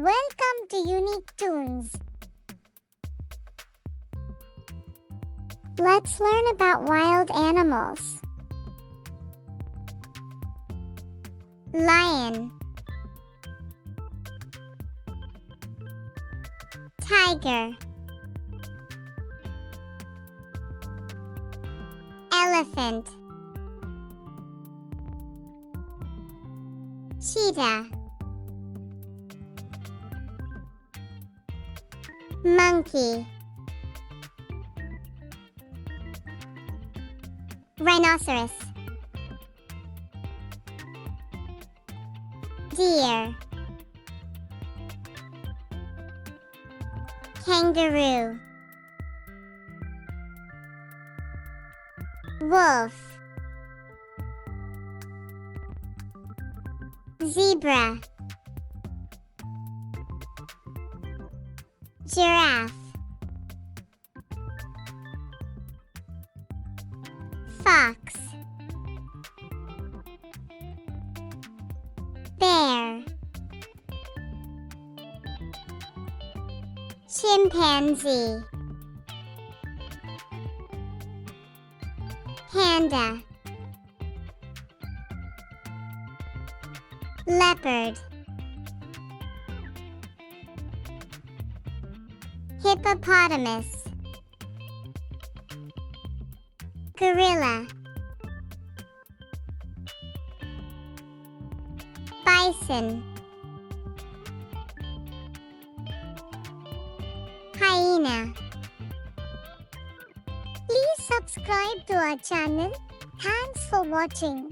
Welcome to Unique Tunes. Let's learn about wild animals. Lion, tiger, elephant, cheetah, monkey, rhinoceros, deer, kangaroo, wolf, zebra, giraffe, fox, bear, chimpanzee, panda, leopard, hippopotamus, gorilla, bison, hyena. Please subscribe to our channel. Thanks for watching.